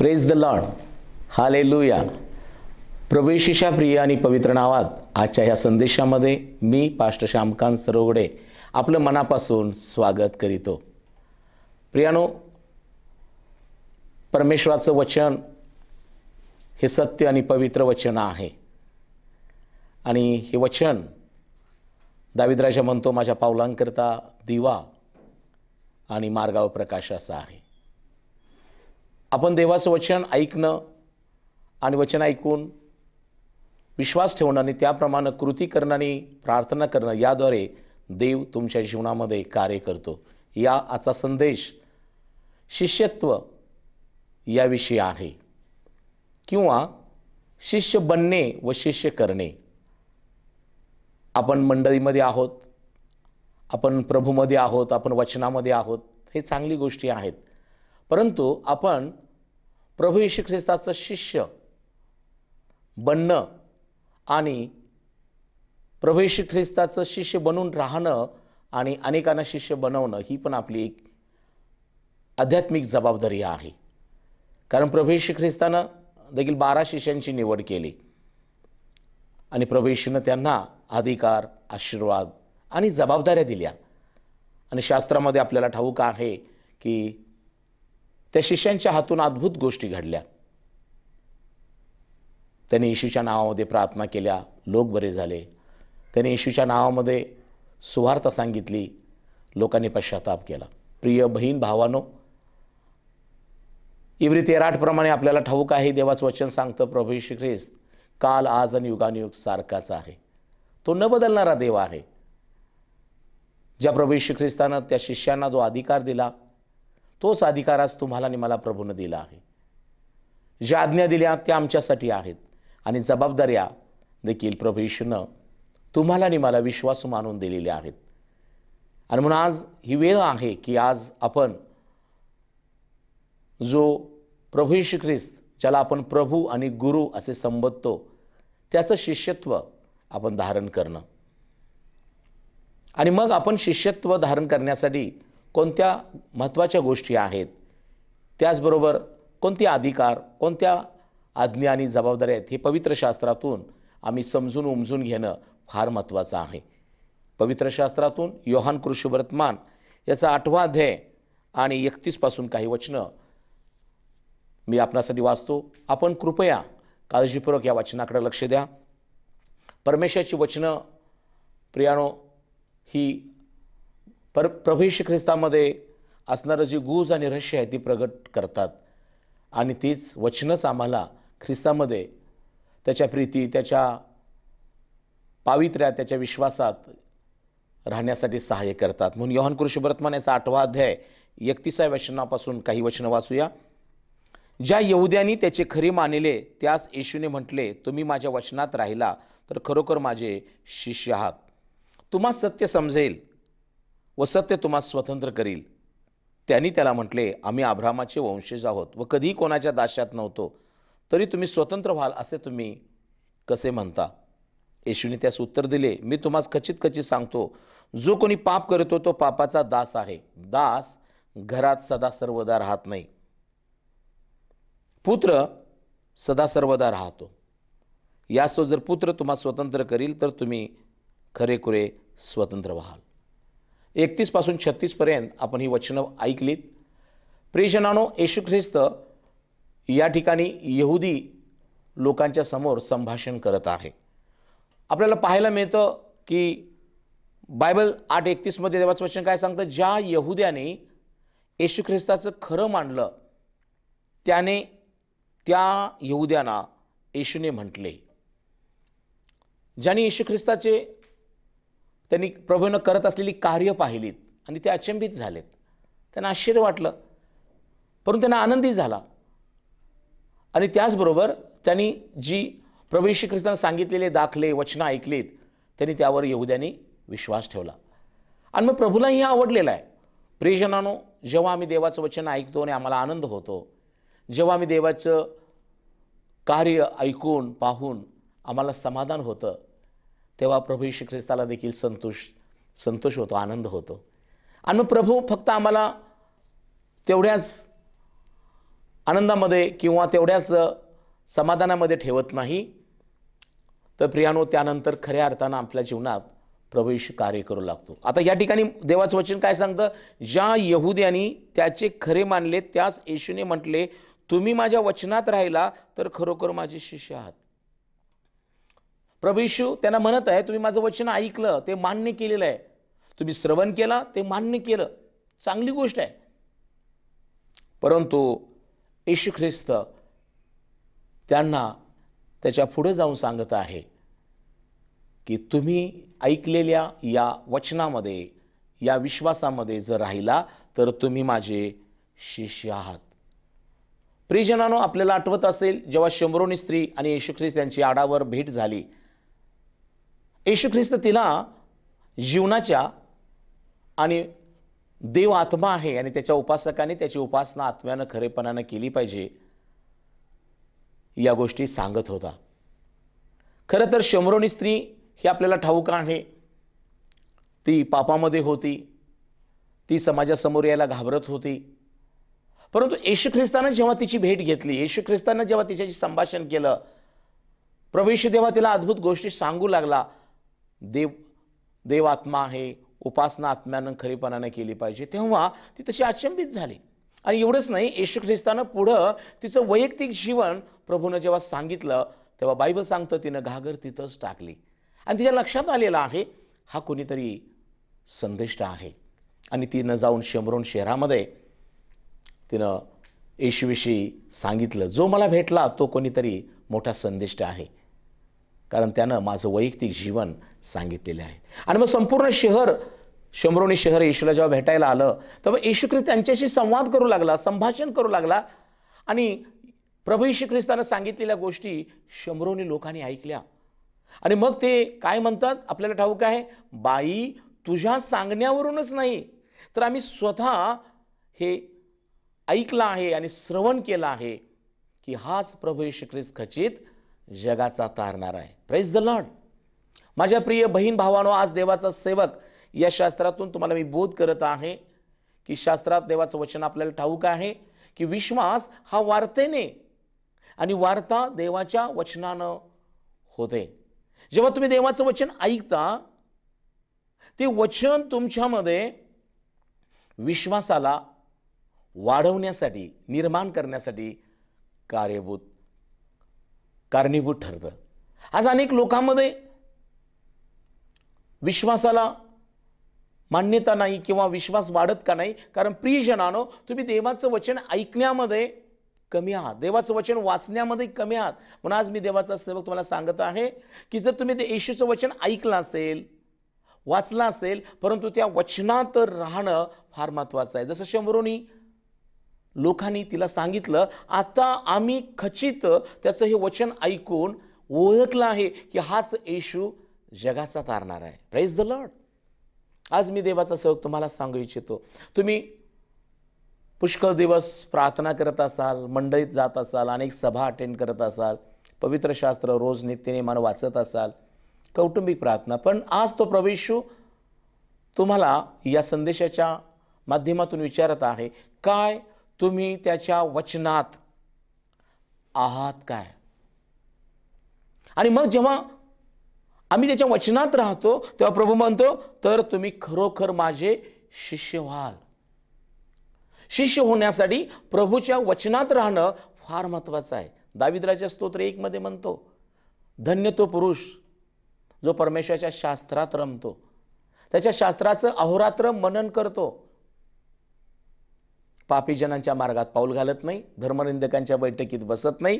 Praise the lord, hallelujah. प्रभू येशूच्या प्रिय आणि पवित्र नावात आजच्या ह्या संदेशामध्ये मी पास्टर श्यामकांत सरवडे आपलं मनापासून स्वागत करीतो. प्रियानो, परमेश्वराचं वचन हे सत्य आणि पवित्र वचन आहे. आणि हे वचन दाविदराजा म्हणतो, माझ्या पावलांकरता दिवा आणि मार्गावर प्रकाश असा आहे. आपण देवाचं वचन ऐकणं आणि वचन ऐकून विश्वास ठेवणं आणि त्याप्रमाणे कृती करणं आणि प्रार्थना करणं याद्वारे देव तुमच्या जीवनामध्ये कार्य करतो. या आजचा संदेश शिष्यत्व याविषयी आहे, किंवा शिष्य बनणे व शिष्य करणे. आपण मंडळीमध्ये आहोत, आपण प्रभूमध्ये आहोत, आपण वचनामध्ये आहोत, हे चांगली गोष्टी आहेत. परंतु आपण प्रभू येशू ख्रिस्ताचं शिष्य बनणं आणि प्रभू येशू ख्रिस्ताचं शिष्य बनून राहणं आणि अनेकांना शिष्य बनवणं ही पण आपली एक आध्यात्मिक जबाबदारी आहे. कारण प्रभू येशू ख्रिस्तानं देखील 12 शिष्यांची निवड केली आणि प्रभू येशूनं त्यांना अधिकार, आशीर्वाद आणि जबाबदाऱ्या दिल्या. आणि शास्त्रामध्ये आपल्याला ठाऊक आहे की त्या शिष्यांच्या हातून अद्भुत गोष्टी घडल्या. त्यांनी येशूच्या नावामध्ये प्रार्थना केल्या, लोक बरे झाले. त्यांनी येशूच्या नावामध्ये सुवार्ता सांगितली, लोकांनी पश्चाताप केला. प्रिय बहीण भावानो, इब्री 13:8 प्रमाणे आपल्याला ठाऊक आहे, देवाचं वचन सांगतं, प्रभू येशू ख्रिस्त काल, आज आणि युगानुयुग सारखाच आहे. तो न बदलणारा देव आहे. ज्या प्रभू येशू ख्रिस्तानं त्या शिष्यांना जो अधिकार दिला, तोच अधिकार आज तुम्हाला आणि मला प्रभूनं दिला आहे. ज्या आज्ञा दिल्या त्या आमच्यासाठी आहेत आणि जबाबदाऱ्या देखील प्रभू येशूनं तुम्हाला आणि मला विश्वास मानून दिलेल्या आहेत. आणि म्हणून आज ही वेळ आहे की आज आपण जो प्रभू येशू ख्रिस्त, ज्याला आपण प्रभू आणि गुरु असे संबोधतो, त्याचं शिष्यत्व आपण धारण करणं. आणि मग आपण शिष्यत्व धारण करण्यासाठी कोणत्या महत्त्वाच्या गोष्टी आहेत, त्याचबरोबर कोणते अधिकार, कोणत्या आज्ञा आणि जबाबदाऱ्या आहेत, हे पवित्र शास्त्रातून आम्ही समजून उमजून घेणं फार महत्त्वाचं आहे. पवित्र शास्त्रातून योहान कृष्णवर्तमान याचा 8वा अध्याय आणि 31 पासून काही वचनं मी आपणासाठी वाचतो. आपण कृपया काळजीपूर्वक या वचनाकडे लक्ष द्या. परमेश्वराची वचनं प्रियानो ही प्रभू येशू ख्रिस्तामध्ये असणारं जी गुज आणि रहस्य आहे ती प्रगट करतात. आणि तीच वचनच आम्हाला ख्रिस्तामध्ये त्याच्या प्रीती, त्याच्या पावित्र्यात, त्याच्या विश्वासात राहण्यासाठी सहाय्य करतात. म्हणून योहान कृष्णवर्तमान याचा 8वा अध्याय 31व्या वचनापासून काही वचनं वाचूया. ज्या यहुद्यांनी त्याचे खरे मानिले त्यास येशूने म्हटले, तुम्ही माझ्या वचनात राहिला तर खरोखर माझे शिष्य आहात. तुम्हा सत्य समजेल व सत्य तुम्हा स्वतंत्र करील. त्यांनी त्याला म्हटले, आम्ही अब्राहामाचे वंशज आहोत व कधीही कोणाच्या दास्यात नव्हतो, तरी तुम्ही स्वतंत्र व्हाल असे तुम्ही कसे म्हणता? येशूने त्यास उत्तर दिले, मी तुम्हास खचित सांगतो, जो कोणी पाप करतो तो पापाचा दास आहे. दास घरात सदा सर्वदा राहत नाही, पुत्र सदा सर्वदा राहतो. यास तो जर पुत्र तुम्हा स्वतंत्र करील तर तुम्ही खरेखुरे स्वतंत्र व्हाल. 31 पासून 36 पर्यंत आपण ही वचनं ऐकलीत. प्रियजनांनो, येशू ख्रिस्त या ठिकाणी यहुदी लोकांच्या समोर संभाषण करत आहे. आपल्याला पाहायला मिळतं की बायबल 8:31 मध्ये देवाचं वचन काय सांगतं, ज्या यहुद्याने येशू ख्रिस्ताचं खरं मानलं त्याने त्या यहुद्यांना येशूने म्हटले. ज्यांनी येशू ख्रिस्ताचे त्यांनी प्रभूनं करत असलेली कार्य पाहिलीत आणि ते अचंबित झालेत. त्यांना आश्चर्य वाटलं, परंतु त्यांना आनंदी झाला. आणि त्याचबरोबर त्यांनी जी प्रभू येशू ख्रिस्तानं सांगितलेले दाखले, वचनं ऐकलीत, त्यांनी त्यावर यहुद्यांनी विश्वास ठेवला. आणि मग प्रभूलाही हे आवडलेलं आहे. प्रियजनांनो, जेव्हा आम्ही देवाचं वचन ऐकतो आणि आम्हाला आनंद होतो, जेव्हा आम्ही देवाचं कार्य ऐकून पाहून आम्हाला समाधान होतं, तेव्हा प्रभू येशू ख्रिस्ताला देखील संतोष होतो, आनंद होतो. आणि मग प्रभू फक्त आम्हाला तेवढ्याच आनंदामध्ये किंवा तेवढ्याच समाधानामध्ये ठेवत नाही, तर प्रियानो त्यानंतर खऱ्या अर्थानं आपल्या जीवनात प्रभू येशू कार्य करू लागतो. आता या ठिकाणी देवाचं वचन काय सांगतं? ज्या यहुद्यांनी त्याचे खरे मानले त्याच येशूने म्हटले, तुम्ही माझ्या वचनात राहिला तर खरोखर माझे शिष्य आहात. प्रभू येशू त्यांना म्हणत आहे, तुम्ही माझं वचन ऐकलं, ते मान्य केलेलं आहे, तुम्ही श्रवण केला, ते मान्य केलं, चांगली गोष्ट आहे. परंतु येशू ख्रिस्त त्यांना त्याच्या पुढे जाऊन सांगत आहे की तुम्ही ऐकलेल्या या वचनामध्ये, या विश्वासामध्ये जर राहिला तर तुम्ही माझे शिष्य आहात. प्रियजनांनो, आपल्याला आठवत असेल जेव्हा शमरोनी स्त्री आणि येशू ख्रिस्त यांची आडावर भेट झाली, येशू ख्रिस्त तिला जीवनाच्या आणि देव आत्मा आहे आणि त्याच्या उपासकाने त्याची उपासना आत्म्यानं खरेपणानं केली पाहिजे या गोष्टी सांगत होता. खरं तर शमरोनी स्त्री ही आपल्याला ठाऊक आहे, ती पापामध्ये होती, ती समाजासमोर यायला घाबरत होती. परंतु येशू ख्रिस्तानं जेव्हा तिची भेट घेतली, येशू ख्रिस्तानं जेव्हा तिच्याशी संभाषण केलं, प्रभू येशू तेव्हा तिला अद्भुत गोष्टी सांगू लागला. देव आत्मा आहे, उपासना आत्म्यानं खरीपणानं केली पाहिजे. तेव्हा ती तशी अचंबित झाली. आणि एवढंच नाही, येशू ख्रिस्तानं पुढं तिचं वैयक्तिक जीवन प्रभूनं जेव्हा सांगितलं, तेव्हा बायबल सांगतं तिनं घागर तिथंच टाकली आणि तिच्या लक्षात आलेलं आहे हा कोणीतरी संदेष्ट आहे. आणि तिनं जाऊन शमरोन शहरामध्ये तिनं येशूविषयी सांगितलं, जो मला भेटला तो कोणीतरी मोठा संदेष्ट आहे, कारण त्यानं माझं वैयक्तिक जीवन सांगितलेलं आहे. आणि मग संपूर्ण शहर, शमरोनी शहर येशूला जेव्हा भेटायला आलं, तेव्हा येशू ख्रिस्त त्यांच्याशी संवाद करू लागला, संभाषण करू लागला. आणि प्रभू येशू ख्रिस्तानं सांगितलेल्या गोष्टी शमरोनी लोकांनी ऐकल्या. आणि मग ते काय म्हणतात आपल्याला ठाऊक आहे, बाई तुझ्या सांगण्यावरूनच नाही तर आम्ही स्वतः हे ऐकलं आहे आणि श्रवण केलं आहे की हाच प्रभू येशू ख्रिस्त खचित जगाचा तारणार आहे. Praise the Lord. माझ्या प्रिय बहीण भावांनो, आज देवाचा सेवक या शास्त्रातून तुम्हाला मी बोध करत आहे की शास्त्रात देवाचं वचन आपल्याला ठाऊक आहे की विश्वास हा वार्तेने आणि वार्ता देवाच्या वचनानं होते. जेव्हा तुम्ही देवाचं वचन ऐकता, ते वचन तुमच्यामध्ये विश्वासाला वाढवण्यासाठी, निर्माण करण्यासाठी कारणीभूत ठरतं. आज अनेक लोकांमध्ये विश्वासाला मान्यता नाही किंवा विश्वास वाढत का नाही, कारण प्रियजनानो तुम्ही देवाचं वचन ऐकण्यामध्ये कमी आहात, देवाचं वचन वाचण्यामध्ये कमी आहात. म्हणून आज मी देवाचा सेवक तुम्हाला सांगत आहे की जर तुम्ही ते येशूचं वचन ऐकलं असेल, वाचलं असेल, परंतु त्या वचनात राहणं फार महत्त्वाचं आहे. जसं शमरोनी लोकांनी तिला सांगितलं, आता आम्ही खचित त्याचं हे वचन ऐकून ओळखलं आहे की हाच येशू जगाचा तारणार आहे. Praise the Lord. आज मी देवाचा सेवक तुम्हाला सांगू इच्छितो, तुम्ही पुष्कळ दिवस प्रार्थना करत असाल, मंडळीत जात असाल, अनेक सभा अटेंड करत असाल, पवित्र शास्त्र रोज नित्यनेमानं वाचत असाल, कौटुंबिक प्रार्थना, पण आज तो प्रभू येशू तुम्हाला या संदेशाच्या माध्यमातून विचारत आहे, काय तुम्ही त्याच्या वचनात आहात काय? आणि मग जेव्हा आम्ही त्याच्या वचनात राहतो तेव्हा प्रभू म्हणतो, तर तुम्ही खरोखर माझे शिष्य व्हाल. शिष्य होण्यासाठी प्रभूच्या वचनात राहणं फार महत्त्वाचं आहे. दाविदराजा स्तोत्र 1 मध्ये म्हणतो, धन्य तो पुरुष जो परमेश्वराच्या शास्त्रात रमतो, त्याच्या शास्त्राचं अहोरात्र मनन करतो, पापी जनांच्या मार्गात पाऊल घालत नाही, धर्मनिंदकांच्या बैठकीत बसत नाही,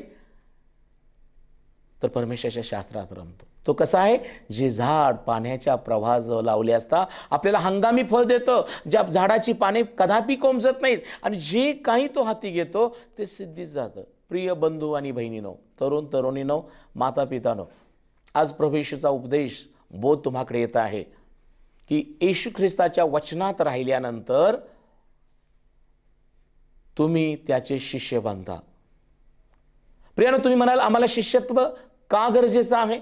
तर परमेश्वराच्या शास्त्रात रमतो. तो कसा आहे, जे झाड पाण्याच्या प्रवाहाजवळ लावले असता आपल्याला हंगामी फळ देतं, ज्या झाडाची पाने कदापि कोंबजत नाहीत आणि जे काही तो हाती घेतो ते सिद्धीत जातं. प्रिय बंधू आणि बहिणीनो, तरुण तरुणीनो, माता पितानो, आज प्रभू येशूचा उपदेश बोध तुम्हाकडे येत आहे की येशू ख्रिस्ताच्या वचनात राहिल्यानंतर तुम्ही त्याचे शिष्य बनता. प्रियानो, तुम्ही म्हणाल आम्हाला शिष्यत्व का गरजेचं आहे?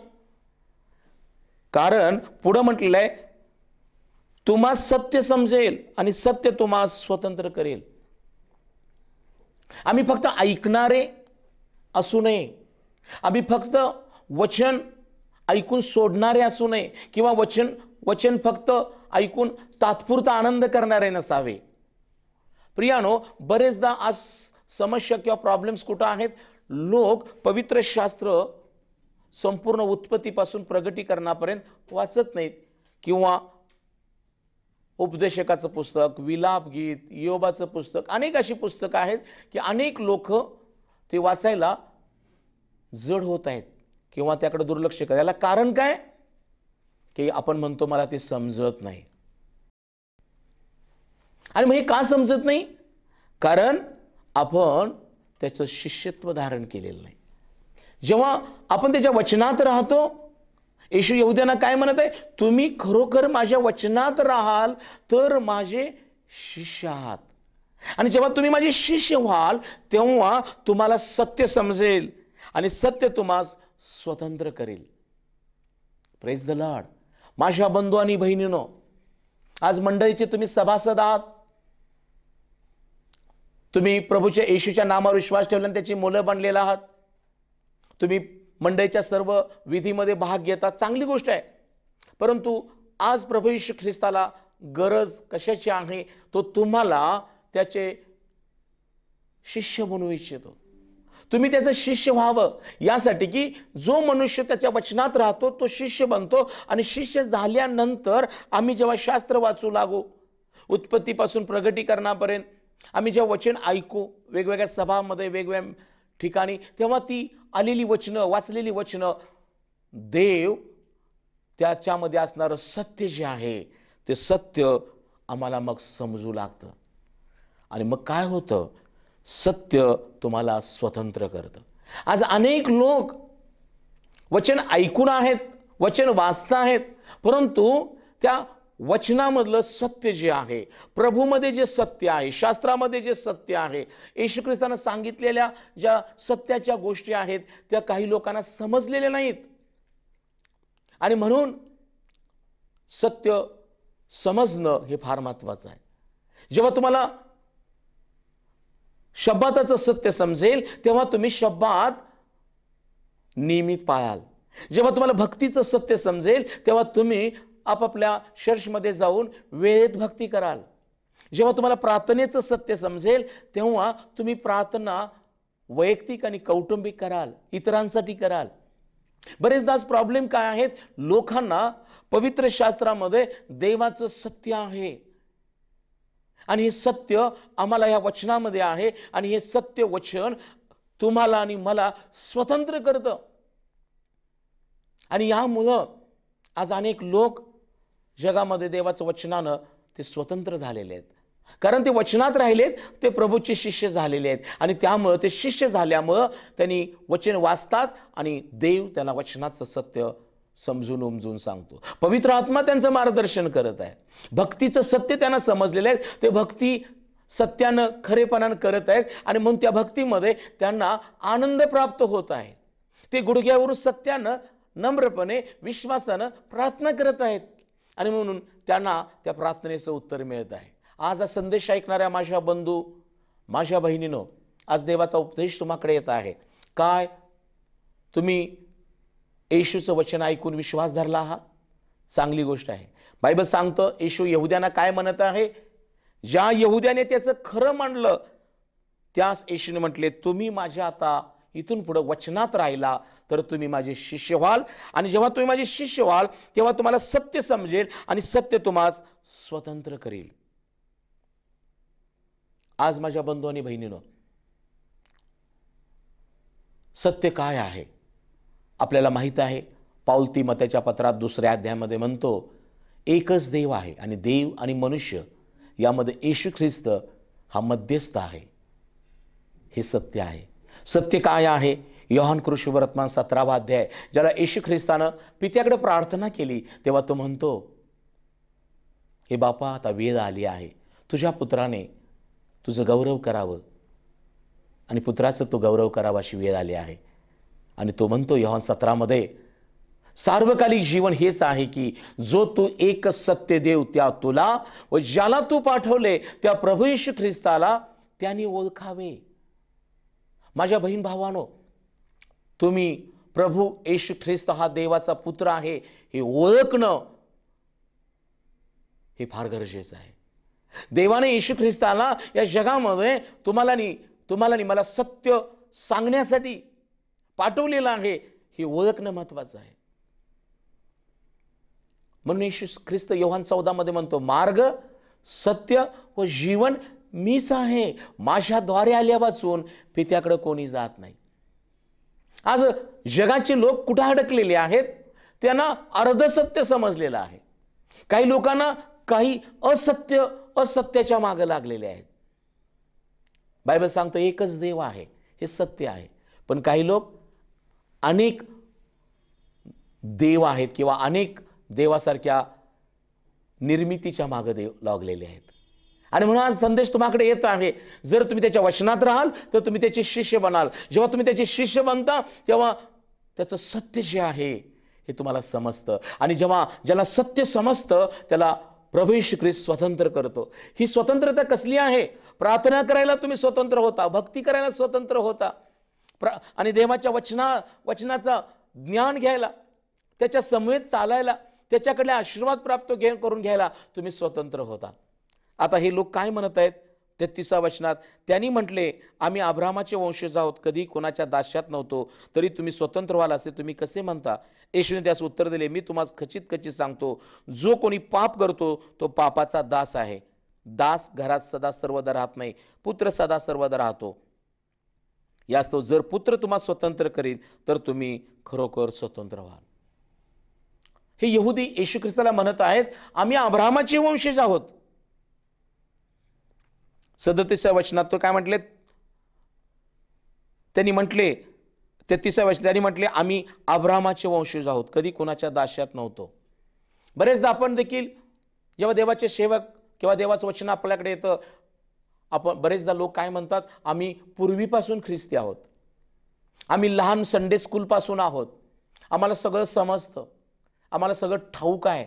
कारण पुढे म्हटलेलं आहे, तुम्हा सत्य समजेल आणि सत्य तुम्हा स्वतंत्र करेल. आम्ही फक्त ऐकणारे असू नये, आम्ही फक्त वचन ऐकून सोडणारे असू नये, किंवा वचन फक्त ऐकून तात्पुरता आनंद करणारे नसावे. प्रियानो, बरेचदा आज समस्या किंवा प्रॉब्लेम्स कुठं आहेत? लोक पवित्र शास्त्र संपूर्ण उत्पत्तीपासून प्रगटीकरणापर्यंत वाचत नाहीत, किंवा उपदेशकाचं पुस्तक, विलाप गीत, योबाचं पुस्तक, अनेक अशी पुस्तकं आहेत की अनेक लोक ते वाचायला जड होत आहेत किंवा त्याकडे दुर्लक्ष करतात. याला कारण काय? की आपण म्हणतो मला ते समजत नाही. आणि मग हे का समजत नाही? कारण आपण त्याचं शिष्यत्व धारण केलेलं नाही. जेव्हा आपण त्याच्या वचनात राहतो, येशू यहुद्यांना काय म्हणत आहे? तुम्ही खरोखर माझ्या वचनात राहाल तर माझे शिष्य आहात. आणि जेव्हा तुम्ही माझे शिष्य व्हाल तेव्हा तुम्हाला सत्य समजेल आणि सत्य तुम्हाला स्वतंत्र करेल. Praise the Lord. माझ्या बंधू आणि बहिणींनो, आज मंडळीचे तुम्ही सभासद आहात. तुम्ही प्रभूच्या येशूच्या नामावर विश्वास ठेवल्याने त्याची मुलं बनलेला आहात. तुम्ही मंडळीच्या सर्व विधीमध्ये भाग घेतात, चांगली गोष्ट आहे. परंतु आज प्रभू येशू ख्रिस्ताला गरज कशाची आहे? तो तुम्हाला त्याचे शिष्य बनवू इच्छितो. तुम्ही त्याचं शिष्य व्हावं यासाठी की जो मनुष्य त्याच्या वचनात राहतो तो शिष्य बनतो. आणि शिष्य झाल्यानंतर आम्ही जेव्हा शास्त्र वाचू लागू, उत्पत्तीपासून प्रगटीकरणापर्यंत आम्ही जेव्हा वचन ऐकू वेगवेगळ्या सभामध्ये, वेगवेगळ्या ठिकाणी, तेव्हा ती आलेली वचनं, वाचलेली वचनं, देव त्याच्यामध्ये असणारं सत्य जे आहे ते सत्य आम्हाला मग समजू लागतं. आणि मग काय होतं? सत्य तुम्हाला स्वतंत्र करतं. आज अनेक लोक वचन ऐकून आहेत, वचन वाचत आहेत, परंतु त्या वचनामधलं सत्य जे आहे, प्रभूमध्ये जे सत्य आहे, शास्त्रामध्ये जे सत्य आहे, येशू ख्रिस्तानं सांगितलेल्या ज्या सत्याच्या गोष्टी आहेत त्या काही लोकांना समजलेल्या नाहीत. आणि म्हणून सत्य समजणं हे फार महत्वाचं आहे. जेव्हा तुम्हाला शब्बाताचं सत्य समजेल तेव्हा तुम्ही शब्बात नियमित पाळाल. जेव्हा तुम्हाला भक्तीचं सत्य समजेल तेव्हा तुम्ही आपापल्या चर्चमध्ये जाऊन वेळेत भक्ती कराल. जेव्हा तुम्हाला प्रार्थनेचं सत्य समजेल तेव्हा तुम्ही प्रार्थना वैयक्तिक आणि कौटुंबिक कराल, इतरांसाठी कराल. बरेचदा प्रॉब्लेम काय आहेत? लोकांना पवित्र शास्त्रामध्ये देवाचं सत्य आहे आणि हे सत्य आम्हाला या वचनामध्ये आहे आणि हे सत्य वचन तुम्हाला आणि मला स्वतंत्र करतं. आणि यामुळं आज अनेक लोक जगामध्ये देवाचं वचनानं ते स्वतंत्र झालेले आहेत, कारण ते वचनात राहिलेत, ते प्रभूचे शिष्य झालेले आहेत. आणि त्यामुळं ते शिष्य झाल्यामुळं त्यांनी वचन वाचतात आणि देव त्यांना वचनाचं सत्य समजून उमजून सांगतो. पवित्र आत्मा त्यांचं मार्गदर्शन करत आहे. भक्तीचं सत्य त्यांना समजलेलं आहे, ते भक्ती सत्यानं खरेपणानं करत आहेत आणि म्हणून त्या भक्तीमध्ये त्यांना आनंद प्राप्त होत आहे. ते गुडघ्यावरून सत्यानं नम्रपणे विश्वासानं प्रार्थना करत आहेत आणि म्हणून त्यांना त्या प्रार्थनेचं उत्तर मिळत आहे. आज हा संदेश ऐकणाऱ्या माझ्या बंधू, माझ्या बहिणीनो, आज देवाचा उपदेश तुम्हाकडे येत आहे. काय तुम्ही येशूचं वचन ऐकून विश्वास धरला आहात? चांगली गोष्ट आहे. बायबल सांगतं येशू यहुद्यांना काय म्हणत आहे? ज्या यहुद्याने त्याचं खरं मानलं त्यास येशूने म्हटले, तुम्ही माझ्या आता इथून पुढे वचनात राहिला तर तुम्ही माझे शिष्य व्हाल. आणि जेव्हा तुम्ही माझे शिष्य व्हाल तेव्हा तुम्हाला सत्य समजेल आणि सत्य तुम्हाला स्वतंत्र करेल. आज माझ्या बंधू आणि बहिणीनो, सत्य काय आहे आपल्याला माहित आहे. पाऊल तिमोथेच्या पत्रात 2ऱ्या अध्यायामध्ये म्हणतो, एकच देव आहे आणि देव आणि मनुष्य यामध्ये येशू ख्रिस्त हा मध्यस्थ आहे. हे सत्य आहे. सत्य काय आहे? योहान कृष्णवर्तमान 17वा अध्याय, ज्याला येशू ख्रिस्तानं पित्याकडे प्रार्थना केली तेव्हा तो म्हणतो, हे बापा, आता वेळ आली आहे, तुझ्या पुत्राने तुझं गौरव करावं आणि पुत्राचं तो गौरव करावा अशी वेळ आली आहे. आणि तो म्हणतो योहान 17मध्ये, सार्वकालिक जीवन हेच आहे की जो तू एक सत्य देव त्या तुला व ज्याला तू पाठवले त्या प्रभू येशू ख्रिस्ताला त्यांनी ओळखावे. माझ्या बहीण भावानो, तुम्ही प्रभू येशू ख्रिस्त हा देवाचा पुत्र आहे हे ओळखणं हे फार गरजेचं आहे. देवाने येशू ख्रिस्ताला या जगामध्ये तुम्हाला मला सत्य सांगण्यासाठी पाठवलेलं आहे हे ओळखणं महत्वाचं आहे. म्हणून येशू ख्रिस्त योहान 14 मध्ये म्हणतो, मार्ग, सत्य व जीवन मीच आहे, माझ्याद्वारे आल्या वाचून पित्याकडे कोणी जात नाही. आज जगाचे लोक कुठे अडकलेले आहेत? त्यांना अर्धसत्य समजलेलं आहे. काही लोकांना काही असत्याच्या मागे लागलेले आहेत. बायबल सांगतं एकच देव आहे, हे सत्य आहे. पण काही लोक अनेक देव आहेत किंवा अनेक देवासारख्या निर्मितीच्या मागे लागलेले आहेत. आणि म्हणून आज संदेश तुम्हाकडे येत आहे, जर तुम्ही त्याच्या वचनात राहाल तर तुम्ही त्याचे शिष्य बनाल. जेव्हा तुम्ही त्याचे शिष्य बनता तेव्हा त्याचं सत्य जे आहे हे तुम्हाला समजतं. आणि जेव्हा ज्याला सत्य समजतं त्याला प्रभू येशू ख्रिस्त स्वतंत्र करतो. ही स्वतंत्रता कसली आहे? प्रार्थना करायला तुम्ही स्वतंत्र होता, भक्ती करायला स्वतंत्र होता, आणि देवाच्या वचनाचा ज्ञान घ्यायला, त्याच्या समवेत चालायला, त्याच्याकडे आशीर्वाद प्राप्त करून घ्यायला तुम्ही स्वतंत्र होता. आता हे लोक काय म्हणत आहेत 33व्या वचनात? त्यांनी म्हटले, आम्ही अब्राहामाचे वंशज आहोत, कधी कोणाच्या दास्यात नव्हतो, तरी तुम्ही स्वतंत्र व्हाल असे तुम्ही कसे म्हणता? येशूने त्यास उत्तर दिले, मी तुम्हाला खचित सांगतो, जो कोणी पाप करतो तो पापाचा दास आहे. दास घरात सदा सर्वदा राहत नाही, पुत्र सदा सर्वदा राहतो. यास्तव जर पुत्र तुम्हाला स्वतंत्र करील तर तुम्ही खरोखर स्वतंत्र व्हाल. हे यहुदी येशू ख्रिस्ताला म्हणत आहेत, आम्ही अब्राहामाचे वंशज आहोत. 37व्या वचनात तो काय म्हटले? त्यांनी म्हटले 33व्या वचनात त्यांनी म्हटले, आम्ही अब्राहामाचे वंशज आहोत, कधी कोणाच्या दास्यात नव्हतो. बरेचदा आपण देखील जेव्हा देवाचे सेवक किंवा देवाचं वचन आपल्याकडे येतं, बरेचदा लोक काय म्हणतात, आम्ही पूर्वीपासून ख्रिस्ती आहोत, आम्ही लहान संडे स्कूल पासून आहोत, आम्हाला सगळं समजतं, आम्हाला सगळं ठाऊक आहे.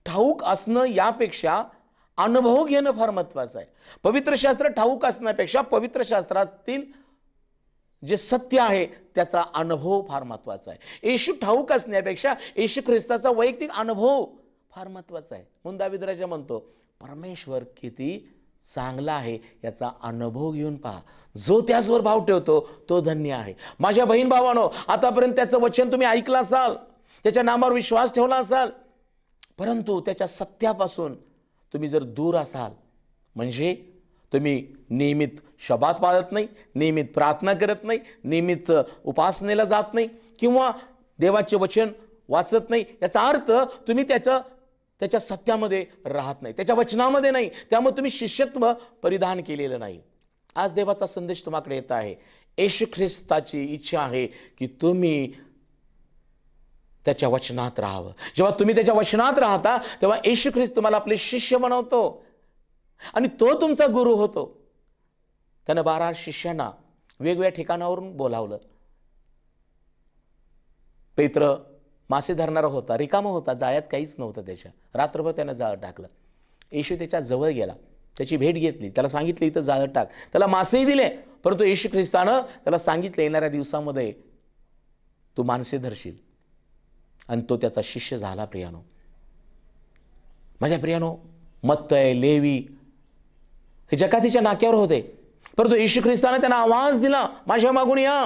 ठाऊक असणं यापेक्षा अनुभव घेणं फार महत्वाचं आहे. पवित्र शास्त्र ठाऊक असण्यापेक्षा पवित्र शास्त्रातील जे सत्य आहे त्याचा अनुभव फार महत्वाचा आहे. येशू ठाऊक असण्यापेक्षा येशू ख्रिस्ताचा वैयक्तिक अनुभव फार महत्वाचा आहे. म्हणून दावीद राजा म्हणतो, परमेश्वर किती चांगला आहे याचा अनुभव घेऊन पहा, जो त्याचवर भाव ठेवतो तो धन्य आहे. माझ्या बहीण भावानो, आतापर्यंत त्याचं वचन तुम्ही ऐकलं असाल, त्याच्या नामावर विश्वास ठेवला असाल, परंतु त्याच्या सत्यापासून तुम्ही जर दूर असाल, म्हणजे तुम्ही नियमित शबात पाळत नाही, नियमित प्रार्थना करत नाही, नियमित उपासनेला जात नाही, किंवा देवाचे वचन वाचत नाही, याचा अर्थ तुम्ही त्याच्या सत्यामध्ये राहत नाही, त्याच्या वचनामध्ये नाही. त्यामुळे तुम्ही शिष्यत्व परिधान केलेलं नाही. आज देवाचा संदेश तुम्हाकडे येत आहे. येशू ख्रिस्ताची इच्छा आहे की तुम्ही त्याच्या वचनात राहावं. जेव्हा तुम्ही त्याच्या वचनात राहता तेव्हा येशू ख्रिस्त तुम्हाला आपले शिष्य बनवतो आणि तो तुमचा गुरु होतो. त्यानं 12 शिष्यांना वेगवेगळ्या ठिकाणावरून बोलावलं. पेत्र मासे धरणारा होता, रिकामा होता, जाळ्यात काहीच नव्हतं त्याच्या. रात्रभर त्यानं जाळं टाकलं. येशू त्याच्या जवळ गेला, त्याची भेट घेतली, त्याला सांगितलं इथं जाळं टाक. त्याला मासेही दिले, परंतु येशू ख्रिस्तानं त्याला सांगितलं येणाऱ्या दिवसामध्ये तू माणसे धरशील, आणि तो त्याचा शिष्य झाला. प्रियानो, माझ्या प्रियानो, मत्तय, लेवी हे जकातीच्या नाक्यावर होते, परंतु येशू ख्रिस्तानं त्यांना आवाज दिला, माझ्या मागून या.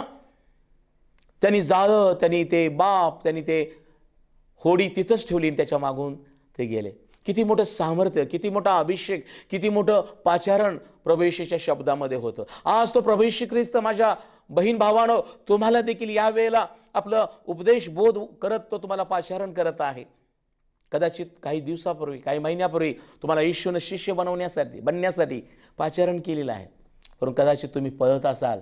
त्यांनी जाळं, त्यांनी ते बाप, त्यांनी ते होडी तिथंच ठेवली, त्याच्या मागून ते गेले. किती मोठं सामर्थ्य, किती मोठा अभिषेक, किती मोठं पाचारण प्रभू येशूच्या शब्दामध्ये होतं. आज तो प्रभू येशू ख्रिस्त माझ्या बहीण भावानो तुम्हाला देखील या वेळेला आपलं उपदेश बोध करत तो तुम्हाला पाचारण करत आहे. कदाचित काही दिवसापूर्वी, काही महिन्यापूर्वी तुम्हाला येशूने शिष्य बनण्यासाठी पाचारण केलेलं आहे, परंतु कदाचित तुम्ही पळत असाल.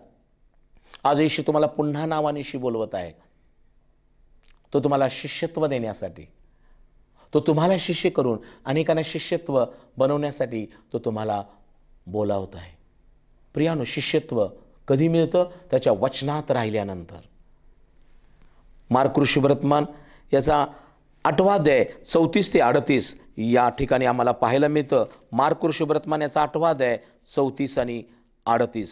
आज येशू तुम्हाला पुन्हा नावानिशी बोलवत आहे. तो तुम्हाला शिष्यत्व देण्यासाठी, तो तुम्हाला शिष्य करून अनेकांना शिष्यत्व बनवण्यासाठी तो तुम्हाला बोलावत आहे. प्रियानो, शिष्यत्व कधी मिळतं? त्याच्या वचनात राहिल्यानंतर. मार्क शुभवर्तमान याचा 8वा अध्याय 34 ते 38 या ठिकाणी आम्हाला पाहायला मिळतं. मार्क शुभवर्तमान याचा 8वा अध्याय 34 आणि 38.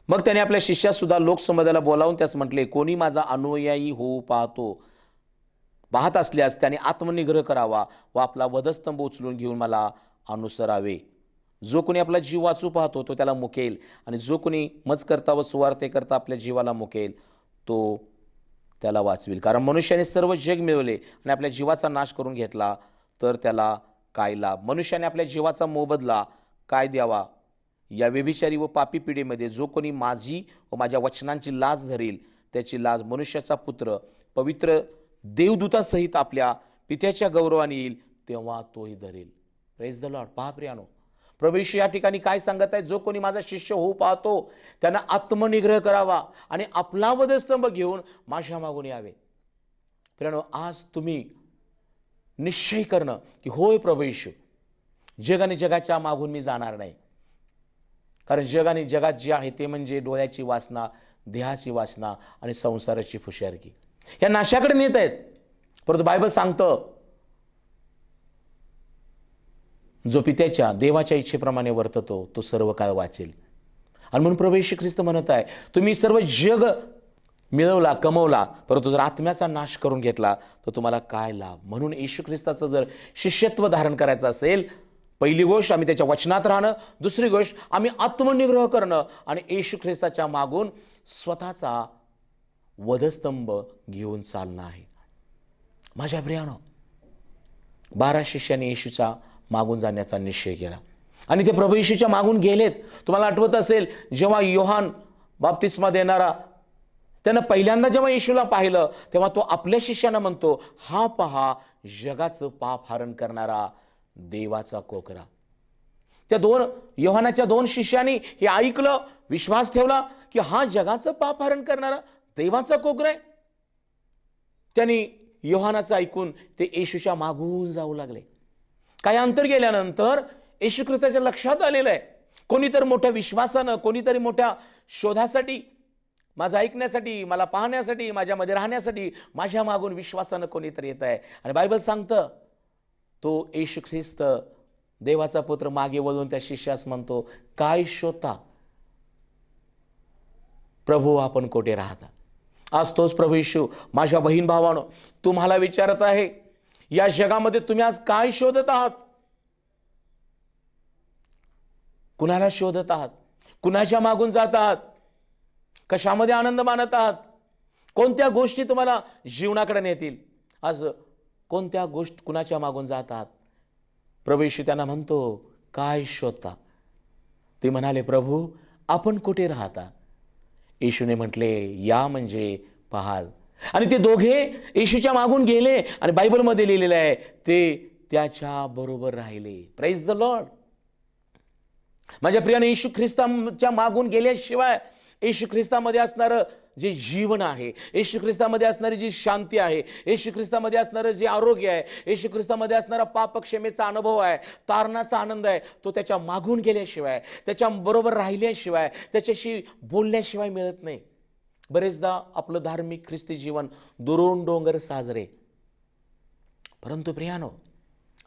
मग त्याने आपल्या शिष्यास सुद्धा लोकसमुदायाला बोलावून त्यास म्हटले, कोणी माझा अनुयायी होऊ पाहत असल्यास त्याने आत्मनिग्रह करावा व आपला वधस्तंभ उचलून घेऊन मला अनुसरावे. जो कोणी आपला जीव वाचू पाहतो तो त्याला मुकेल, आणि जो कोणी मज करता व सुवार्तेकरता आपल्या जीवाला मुकेल तो त्याला वाचवेल. कारण मनुष्याने सर्व जग मिळवले आणि आपल्या जीवाचा नाश करून घेतला तर त्याला काय लाभ? मनुष्याने आपल्या जीवाचा मोबदला काय द्यावा? या व्यभिचारी व पापी पिढीमध्ये जो कोणी माझी व माझ्या वचनांची लाज धरेल त्याची लाज मनुष्याचा पुत्र पवित्र देवदूतासहित आपल्या पित्याच्या गौरवाने येईल तेव्हा तोही धरेल. Praise the Lord. पहा प्रियानो, प्रभू येशू या ठिकाणी काय सांगत आहे? जो कोणी माझा शिष्य होऊ पाहतो त्यांना आत्मनिग्रह करावा आणि आपला वधस्तंभ घेऊन माझ्या मागून यावे. प्रियानो, आज तुम्ही निश्चय करणं की होय प्रभू येशू, जग आणि जगाच्या मागून मी जाणार नाही. कारण जग आणि जगात जे आहे ते म्हणजे डोळ्याची वासना, देहाची वासना आणि संसाराची फुशारकी या नाशाकडे नेत आहेत. परंतु बायबल सांगतं, जो पित्याच्या देवाच्या इच्छेप्रमाणे वर्ततो तो सर्व काळ वाचेल. आणि म्हणून प्रभू येशू ख्रिस्त म्हणत आहे, तुम्ही सर्व जग मिळवला, कमवला, परंतु जर आत्म्याचा नाश करून घेतला तर तुम्हाला काय लाभ? म्हणून येशू ख्रिस्ताचं जर शिष्यत्व धारण करायचं असेल, पहिली गोष्ट आम्ही त्याच्या वचनात राहणं, दुसरी गोष्ट आम्ही आत्मनिग्रह करणं आणि येशू ख्रिस्ताच्या मागून स्वतःचा वधस्तंभ घेऊन चालणं आहे. माझ्या प्रियानो, 12 शिष्यांनी येशूच्या मागून जाण्याचा निश्चय केला आणि ते प्रभू येशूच्या मागून गेलेत. तुम्हाला आठवत असेल, जेव्हा योहान बाप्तिस्मा देणारा त्यानं पहिल्यांदा जेव्हा येशूला पाहिलं तेव्हा तो आपल्या शिष्यांना म्हणतो, हा पहा जगाचं पाप हरण करणारा देवाचा कोकरा. त्या योहानाच्या 2 शिष्यांनी हे ऐकलं, विश्वास ठेवला की हा जगाचं पाप हरण करणारा देवाचा कोकरा आहे. त्यांनी योहानाचं ऐकून ते येशूच्या मागून जाऊ लागले. काही अंतर गेल्यानंतर येशू ख्रिस्ताच्या लक्षात आलेलं आहे, कोणीतरी मोठ्या विश्वासानं, कोणीतरी मोठ्या शोधासाठी, माझं ऐकण्यासाठी, मला पाहण्यासाठी, माझ्यामध्ये राहण्यासाठी माझ्या मागून विश्वासानं कोणीतरी येत आहे. आणि बायबल सांगतं, तो येशू ख्रिस्त देवाचा पुत्र मागे वळून त्या शिष्यास म्हणतो, काय शोधता प्रभू, आपण कोठे राहता? आज तोच प्रभू येशू माझ्या बहीण भावानो तुम्हाला विचारत आहे, या जगामध्ये तुम्ही आज काय शोधत आहात? कुणाला शोधत आहात? कुणाच्या मागून जात आहात? कशामध्ये आनंद मानत आहात? कोणत्या गोष्टी तुम्हाला जीवनाकडे नेतील? आज कोणत्या गोष्ट कुणाच्या मागून जात आहात? प्रभू येशू त्यांना म्हणतो, काय शोधता? ते म्हणाले, प्रभू आपण कुठे राहता? येशूने म्हटले, या म्हणजे पाहाल. आणि ते दोघे येशूच्या मागून गेले आणि बायबलमध्ये लिहिलेलं आहे, ते त्याच्या बरोबर राहिले. Praise the Lord. माझ्या प्रियाने, येशू ख्रिस्ताच्या मागून गेल्याशिवाय येशू ख्रिस्तामध्ये असणारं जे जीवन आहे, येशू ख्रिस्तामध्ये असणारी जी शांती आहे, येशू ख्रिस्तामध्ये असणारं जे आरोग्य आहे, येशू ख्रिस्तामध्ये असणारा पापक्षमेचा अनुभव आहे, तारणाचा आनंद आहे, तो त्याच्या मागून गेल्याशिवाय, त्याच्या बरोबर राहिल्याशिवाय, त्याच्याशी बोलल्याशिवाय मिळत नाही. बरेचदा आपलं धार्मिक ख्रिस्ती जीवन दुरून डोंगर साजरे, परंतु प्रियानो,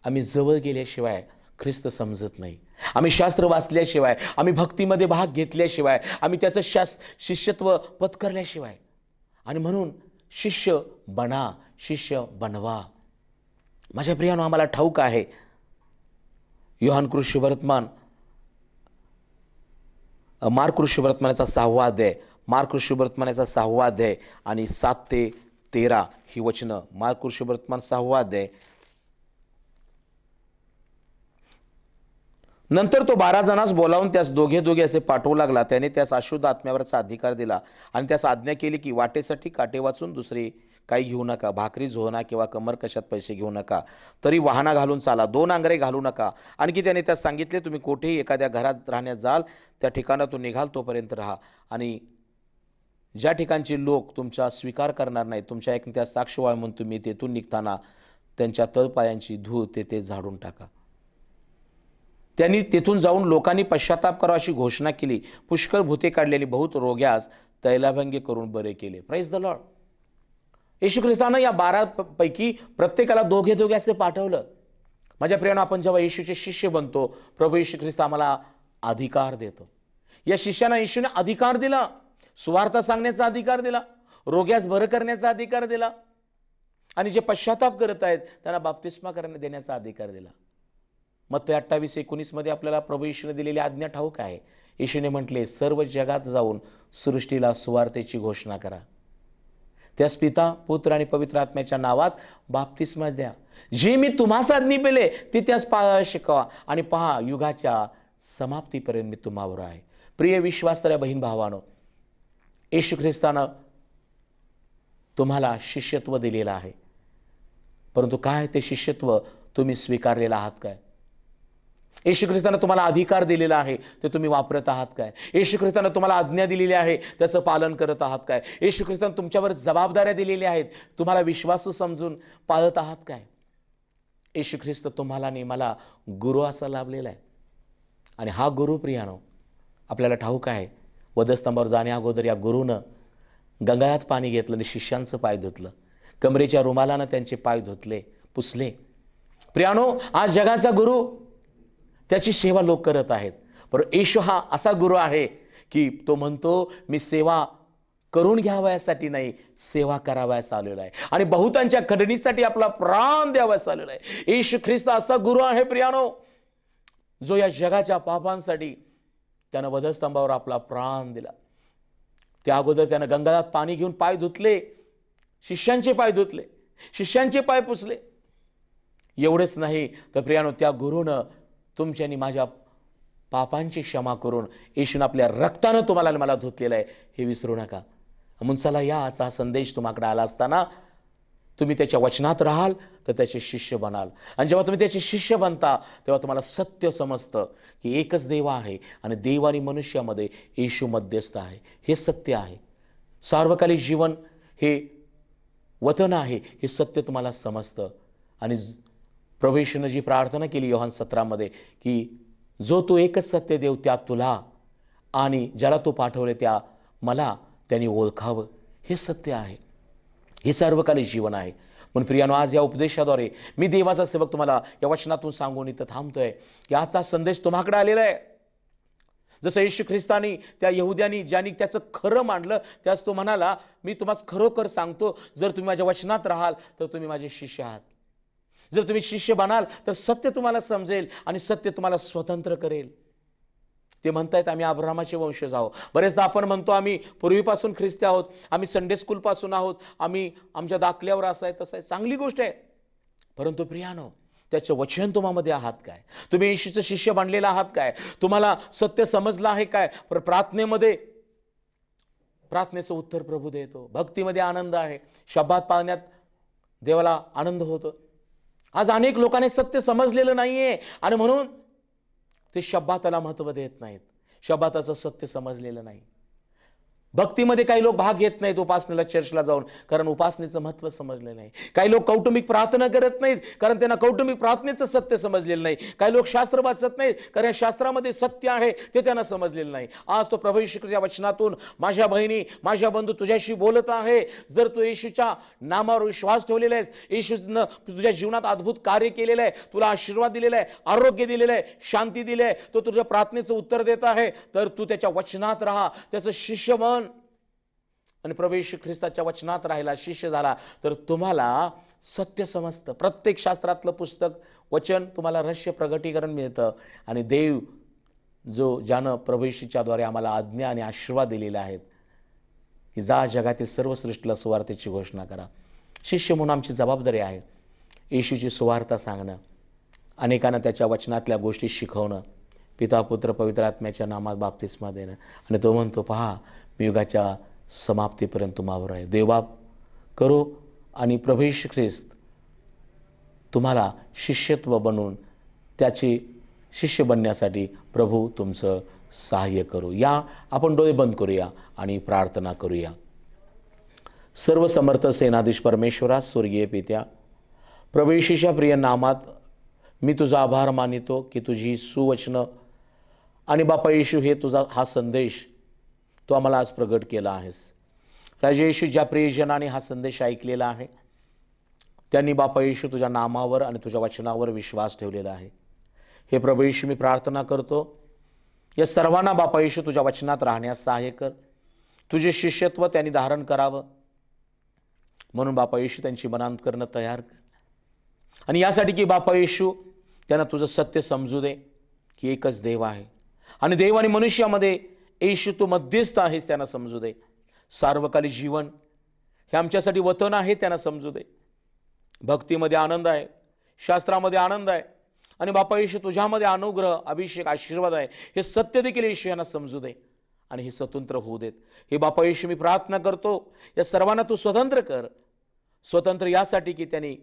आम्ही जवळ गेल्याशिवाय ख्रिस्त समजत नाही. आम्ही शास्त्र वाचल्याशिवाय, आम्ही भक्तीमध्ये भाग घेतल्याशिवाय, आम्ही त्याचं शिष्यत्व पत्करल्याशिवाय. आणि म्हणून शिष्य बना, शिष्य बनवा. माझ्या प्रियानो, आम्हाला ठाऊक आहे, योहान कृष्णवर्तमान, मार्क कृष्णवर्तमानाचा 6वा अध्याय, मार्क कृष्णवर्तमानाचा 6वा अध्याय आणि 7 ते 13 ही वचनं. मार्क कृष्णवर्तमान 6वा अध्याय. नंतर तो 12 जणांस बोलावून त्यास दोघे असे पाठवू लागला. त्याने त्यास अशुद्ध आत्म्यावरचा अधिकार दिला आणि त्यास आज्ञा केली की वाटेसाठी काटे वाचून दुसरे काही घेऊ नका, भाकरी झोना किंवा कमर कशात पैसे घेऊ नका, तरी वाहना घालून चाला, 2 आंगरे घालू नका. आणखी त्याने त्यास सांगितले, तुम्ही कोठेही एखाद्या घरात राहण्यास जाल त्या ठिकाणातून निघाल तोपर्यंत राहा, आणि ज्या ठिकाणचे लोक तुमचा स्वीकार करणार नाही, तुमच्या एक त्या साक्ष व्हावे म्हणून तुम्ही तेथून निघताना त्यांच्या तळपायांची धूळ तेथे झाडून टाका. त्यांनी तेथून जाऊन लोकांनी पश्चाताप करावा अशी घोषणा केली. पुष्कळ भूते काढलेली बहुत रोग्यास तैलाभंगी करून बरे केले. Praise the lord. येशू ख्रिस्तानं या 12 पैकी प्रत्येकाला दोघे असे पाठवलं. माझ्या प्रियानं, आपण जेव्हा येशूचे शिष्य बनतो, प्रभू येशू ख्रिस्त आम्हाला अधिकार देतो. या शिष्यांना येशूने अधिकार दिला, सुवार्ता सांगण्याचा अधिकार दिला, रोग्यास बरं करण्याचा अधिकार दिला, आणि जे पश्चाताप करत आहेत त्यांना बाप्तिस्मा देण्याचा अधिकार दिला. मत्ती 28:19 मध्ये आपल्याला प्रभू येशूने दिलेली आज्ञा ठाऊक आहे. येशूने म्हटले, सर्व जगात जाऊन सृष्टीला सुवार्तेची घोषणा करा. त्यास पिता, पुत्र आणि पवित्र आत्म्याच्या नावात बाप्तिस्मा द्या. जे मी तुम्हास आज्ञा दिले ते त्यास पाळायला शिकवा, आणि पहा, युगाच्या समाप्तीपर्यंत मी तुम्हावर आहे. प्रिय विश्वासणाऱ्या बहीण भावानो, येशू ख्रिस्तानं तुम्हाला शिष्यत्व दिलेलं आहे, परंतु काय ते शिष्यत्व तुम्ही स्वीकारलेलं आहात काय? येशू ख्रिस्तानं तुम्हाला अधिकार दिलेला आहे, ते तुम्ही वापरत आहात काय? येशू ख्रिस्तानं तुम्हाला आज्ञा दिलेली आहे, त्याचं पालन करत आहात काय? येशू ख्रिस्तानं तुमच्यावर जबाबदाऱ्या दिलेल्या आहेत, तुम्हाला विश्वासू समजून पाळत आहात काय? येशू ख्रिस्त तुम्हाला आणि मला गुरु असा लाभलेला आहे. आणि हा गुरु प्रियानो, आपल्याला ठाऊक आहे, वधस्तंभावर जाण्या अगोदर या गुरुनं गंगाळात पाणी घेतलं आणि शिष्यांचं पाय धुतलं, कमरेच्या रुमालानं त्यांचे पाय धुतले, पुसले. प्रियानो, आज जगाचा गुरु, त्याची सेवा लोक करत आहेत. पण येशू हा असा गुरु आहे की तो म्हणतो, मी सेवा करून घ्यावयासाठी नाही, सेवा करावयास आलेला आहे, आणि बहुतांच्या खंडणीसाठी आपला प्राण द्यावयास आलेला आहे. येशू ख्रिस्त असा गुरु आहे प्रियानो, जो या जगाच्या पापांसाठी त्यानं वधस्तंभावर आपला प्राण दिला. त्या अगोदर त्यानं गंगाळात पाणी घेऊन पाय धुतले, शिष्यांचे पाय धुतले, शिष्यांचे पाय पुसले. एवढेच नाही तर प्रियानो, त्या गुरुनं तुमच्या आणि माझ्या पापांची क्षमा करून येशूने आपल्या रक्तानं तुम्हाला आणि मला धुतलेलं आहे, हे विसरू नका. म्हणून चला, या आजचा संदेश तुम्हाकडे आला असताना तुम्ही त्याच्या वचनात राहाल तर त्याचे शिष्य बनाल. आणि जेव्हा तुम्ही त्याचे शिष्य बनता तेव्हा तुम्हाला सत्य समजतं की एकच देव आहे आणि देव आणि मनुष्यामध्ये येशू मध्यस्थ आहे. हे सत्य आहे. सार्वकालिक जीवन हे वतन आहे, हे सत्य तुम्हाला समजतं. आणि प्रभू येशूने जी प्रार्थना केली योहान 17 मध्ये की जो तू एकच सत्य देव त्या तुला आणि ज्याला तू पाठवले त्या मला त्यांनी ओळखावं, हे सत्य आहे, हे सार्वकालिक जीवन आहे. म्हणून प्रियानो, आज या उपदेशाद्वारे मी देवाचा सेवक तुम्हाला या वचनातून सांगून इथं थांबतोय की आजचा संदेश तुम्हाकडे आलेला आहे. जसं येशू ख्रिस्तानी त्या यहुद्यांनी ज्यांनी त्याचं खरं मांडलं, त्याच तो म्हणाला, मी तुम्हाला खरोखर सांगतो, जर तुम्ही माझ्या वचनात राहाल तर तुम्ही माझे शिष्य आहात. जर तुम्ही शिष्य बनाल तर सत्य तुम्हाला समजेल आणि सत्य तुम्हाला स्वतंत्र करेल. ते म्हणतायत आम्ही अब्राहामाचे वंशज आहोत. बरेचदा आपण म्हणतो आम्ही पूर्वीपासून ख्रिस्ती आहोत, आम्ही संडे स्कूल पासून आहोत, आम्ही आमच्या दाखल्यावर असं आहे तसं आहे. चांगली गोष्ट आहे, परंतु प्रियानो, त्याचं वचन तुम्हामध्ये आहात काय? तुम्ही येशूचं शिष्य बनलेला आहात काय? तुम्हाला सत्य समजलं आहे काय? प्रार्थनेचं उत्तर प्रभू देतो. भक्तीमध्ये आनंद आहे, शब्दात पाळण्यात देवाला आनंद होतो. आज अनेक लोकांनी सत्य समजलेलं नाहीये आणि म्हणून ते शब्दाला महत्व देत नाहीत, शब्दाचं सत्य समजलेलं नाही. भक्तीमध्ये काही लोक भाग घेत नाहीत उपासनेला, चर्चला जाऊन, कारण उपासनेचं महत्व समजलेलं नाही. काही लोक कौटुंबिक प्रार्थना करत नाहीत कारण त्यांना कौटुंबिक प्रार्थनेचं सत्य समजलेलं नाही. काही लोक शास्त्र वाचत नाहीत कारण शास्त्रामध्ये सत्य आहे ते त्यांना समजलेलं नाही. आज तो प्रभू येशू ख्रिस्ताच्या वचनातून माझ्या बहिणी, माझ्या बंधू तुझ्याशी बोलत आहे. जर तू येशूच्या नामावर विश्वास ठेवलेला आहेस, येशूनं तुझ्या जीवनात अद्भुत कार्य केलेलं आहे, तुला आशीर्वाद दिलेला आहे, आरोग्य दिलेलं आहे, शांती दिली आहे, तो तुझ्या प्रार्थनेचं उत्तर देत आहे, तर तू त्याच्या वचनात राहा, त्याचं शिष्य बन. आणि प्रभू येशू ख्रिस्ताच्या वचनात राहिला, शिष्य झाला, तर तुम्हाला सत्य समजतं. प्रत्येक शास्त्रातलं पुस्तक, वचन तुम्हाला रहस्य प्रगटीकरण मिळतं. आणि देव ज्यानं प्रभू येशूच्या द्वारे आम्हाला आज्ञा आणि आशीर्वाद दिलेले आहेत की जा जगातील सर्व सृष्टीला सुवार्तेची घोषणा करा. शिष्य म्हणून आमची जबाबदारी आहे येशूची सुवार्ता सांगणं, अनेकांना त्याच्या वचनातल्या गोष्टी शिकवणं, पिता, पुत्र, पवित्र आत्म्याच्या नामात बाप्तिस्मा देणं. आणि तो म्हणतो, पहा, मी युगाच्या समाप्तीपर्यंत तुम्हावर आहे. देवबाप करो आणि प्रभू येशू ख्रिस्त तुम्हाला शिष्यत्व बनवून त्याचे शिष्य बनण्यासाठी प्रभू तुमचं सहाय्य करू. या आपण डोळे बंद करूया आणि प्रार्थना करूया. सर्व समर्थ सेनाधीश परमेश्वरा, स्वर्गीय पित्या, प्रभू येशूच्या प्रिय नामात मी तुझा आभार मानितो की तुझी सुवचनं आणि बापा येशू हे तुझा हा संदेश तू आम्हाला आज प्रगट केला आहेस. राजे येशू, ज्या प्रियजनाने हा संदेश ऐकलेला आहे त्यांनी बापा येशू तुझ्या नामावर आणि तुझ्या वचनावर विश्वास ठेवलेला आहे. हे प्रभू येशू, मी प्रार्थना करतो या सर्वांना बापा येशू तुझ्या वचनात राहण्यास सहाय्य कर. तुझे शिष्यत्व त्यांनी धारण करावं म्हणून बापा येशू त्यांची मनांतकरणं तयार कर. आणि यासाठी की बापा येशू त्यांना तुझं सत्य समजू दे की एकच देव आहे आणि देव आणि मनुष्यामध्ये येशू तू मध्यस्थ आहेस त्यांना समजू दे. सार्वकालिक जीवन हे आमच्यासाठी वतन आहे त्यांना समजू दे. भक्तीमध्ये आनंद आहे, शास्त्रामध्ये आनंद आहे आणि बापा येशू तुझ्यामध्ये अनुग्रह, अभिषेक, आशीर्वाद आहे हे सत्य देखील येशू यांना समजू दे आणि हे स्वतंत्र होऊ देत. हे बापा येशू मी प्रार्थना करतो या सर्वांना तू स्वतंत्र कर. स्वतंत्र यासाठी की त्यांनी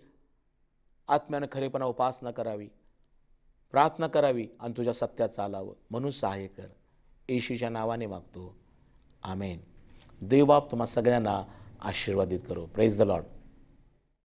आत्म्यानं खरेपणा उपासना करावी, प्रार्थना करावी आणि तुझ्या सत्यात चालावं म्हणून सहाय्य कर. येशूच्या नावाने मागतो, आमेन. देव बाप तुम्हा सगळ्यांना आशीर्वादित करो. Praise the Lord.